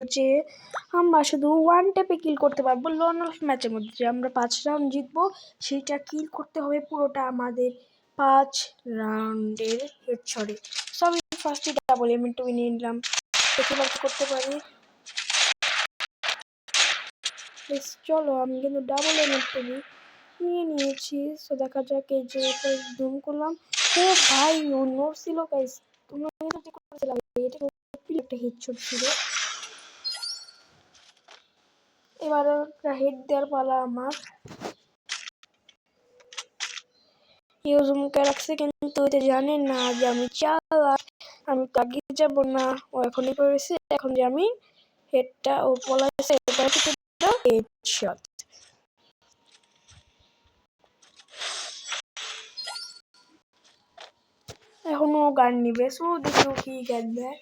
যে আমরা শুধু ওয়ান ট্যাপে কিল করতে পারবো লন অফ ম্যাচের মধ্যে, যে আমরা 5 রাউন্ড জিতবো সেইটা কিল করতে হবে পুরোটা আমাদের 5 রাউন্ডের হেডশটে। সো আমি ফার্স্টে ডাবল এম2 নিয়ে নিলাম, দেখে করতে পারি। চলো আমি কিন্তু ডাবল এম2 নিয়ে নিয়েছি। সো দেখা যাক, এই যে জুম করলাম। ও ভাই অন্য ছিল গাইস, তোমরা একটা হেডশট ছিল। এবার হেড দেওয়ার পালা আমার। ইউজ মুখে রাখছে কিন্তু এটা জানে না যে আমি চালাক, আমি আগে যাবো না। ও এখনই করেছে, এখন যে আমি হেডটা ও পলাইছে হেডশট। এখনো গান নিবে, সো দেখো কি গান দেয়।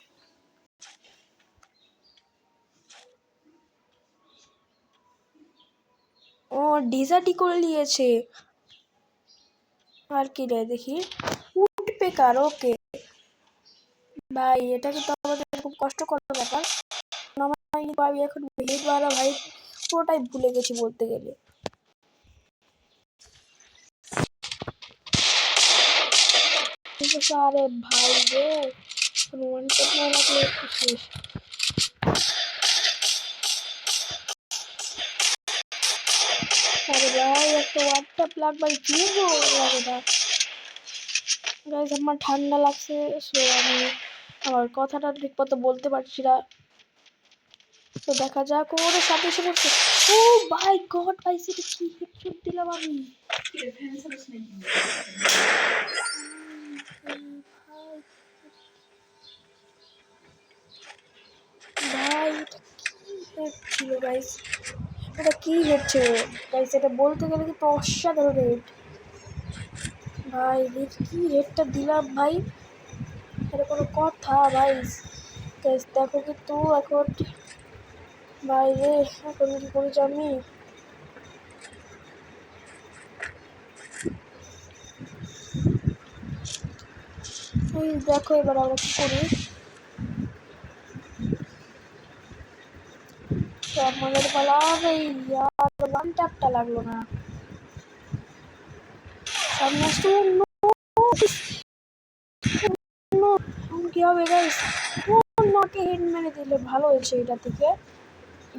ও ডিজার্টি করে নিয়েছে। আর কি রে দেখি, উড পেকার। ওকে ভাই, এটা কিন্তু আমাদের খুব কষ্ট করার ব্যাপার। আমি এখন হেড মারা ভাই পুরোটাই ভুলে গেছি বলতে গেলে। আরে ভাই রে, ওয়ান ট্যাপ না লাগলে একটু শেষ। আরে ভাই একটা ওয়ান ট্যাপ লাগবে, কি লাগে না গাইস। আমার ঠান্ডা লাগছে, সো আমি আমার কথাটা ঠিক মতো বলতে পারছি না। তো দেখা যাক, ওর সাথে এসে পড়ছে। ও ভাই গড ভাই, সেটা কি হেডশট দিলাম আমি। ভাই এটা কি হেড ছিল গাইস, এটা কি হেড ছিল গাইস, এটা বলতে গেলে কিন্তু অসাধারণ হেড। ভাই কি হেডটা দিলাম ভাই, এটা কোনো কথা ভাই। গাইস দেখো কিন্তু এখন ভাই রে, এখন কি করেছি আমি। দেখো এবার আমরা কি করি। আমাদের পালা, ওয়ান ট্যাপটা লাগলো না। সামনে আসতে কি হবে গাইস, অন্যকে হেড মেরে দিলে ভালো হয়েছে এটা থেকে,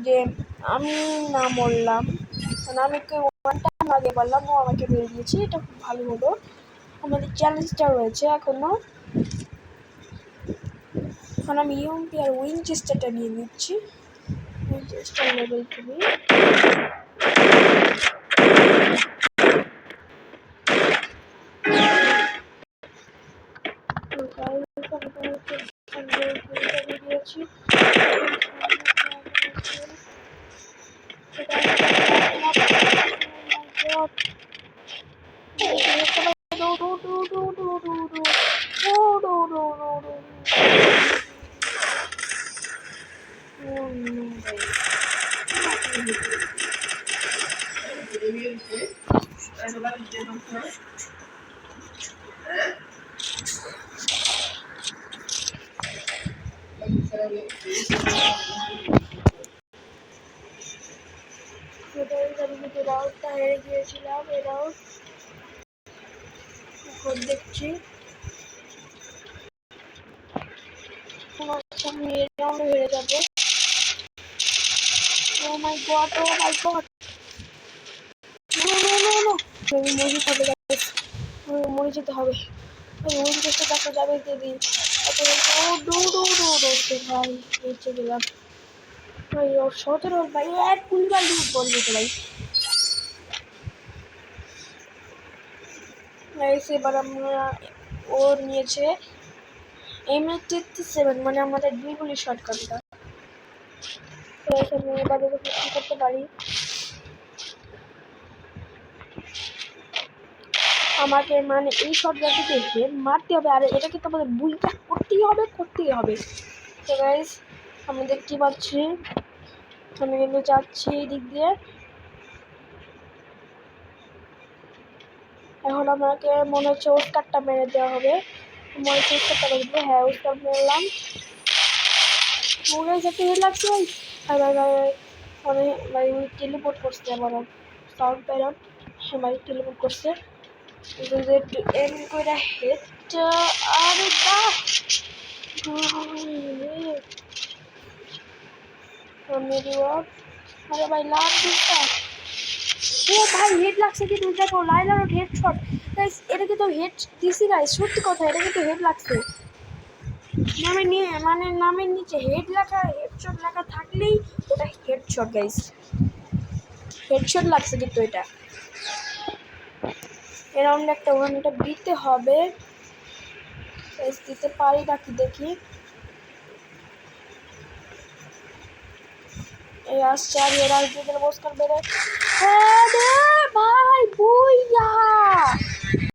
যে আমি না মরলাম, মানে আমি ওয়ান ট্যাপ আগে পারলাম, ও আমাকে মেরে দিয়েছে, এটা খুব ভালো হলো। আমাদের চ্যালেঞ্জটা রয়েছে এখনো। এখন আমি ইউএমপি আর উইনচেস্টারটা নিয়ে নিচ্ছি। Winchester level 3। রাউন্ডটা হেরে গিয়েছিলাম, এই রাউন্ড এখন দেখছি সামনে রাউন্ডে হেরে যাবো। ও মাই গড, ও মাই গড, মরে যেতে হবে। উইনচেস্টার দেখা যাবে দিদি। ভাই বেঁচে গেলাম ভাই, ওর 17 ভাই এক কুলবার বল যেতে ভাই। এবার আমরা ও নিয়েছে M87, মানে আমাদের দুই গুলি শর্টকাটটা। তো এখানে এবারে কি করতে পারি, আমাকে মানে এই শর্টকাটটিতে হেড মারতে হবে, আর এটা কিন্তু আমাদের বুইটা করতেই হবে। তো গাইস আমি দেখতে পাচ্ছি, আমি কিন্তু যাচ্ছি এই দিক দিয়ে। এখন আমাকে মনে হচ্ছে ওস্কারটা মেরে দেওয়া হবে, মনে হচ্ছে ওস্কারটা মেরে দেবো। হ্যাঁ ওস্কার মেরলাম। ও গাইস একটা হেড লাগছে ভাই। ভাই ভাই ভাই ভাই মানে ভাই ওই টেলিপোর্ট করছে আমার সাউন্ড প্যারট। হ্যাঁ ভাই টেলিপোর্ট করছে। যদি একটু এম করে হেডটা আরে বাহ মেরি ওয়াক আরে ভাই লাভ দিচ্ছা ও ভাই হেড লাগছে কিন্তু দেখো লাইলার হেড শট গাইস এটা কিন্তু হেড দিছি গাইস সত্যি কথা এটা কিন্তু হেড লাগছে নামের নিয়ে মানে নামের নিচে হেড লেখা হেডশট লেখা থাকলেই ওটা হেডশট গাইস হেডশট লাগছে কিন্তু এটা এরাউন্ড একটা ওখানটা দিতে হবে গাইস দিতে পারি নাকি দেখি এই আসছে আর এরা দুধের বস্কার বেড়ে হ্যাঁ রে ভাই বুইয়া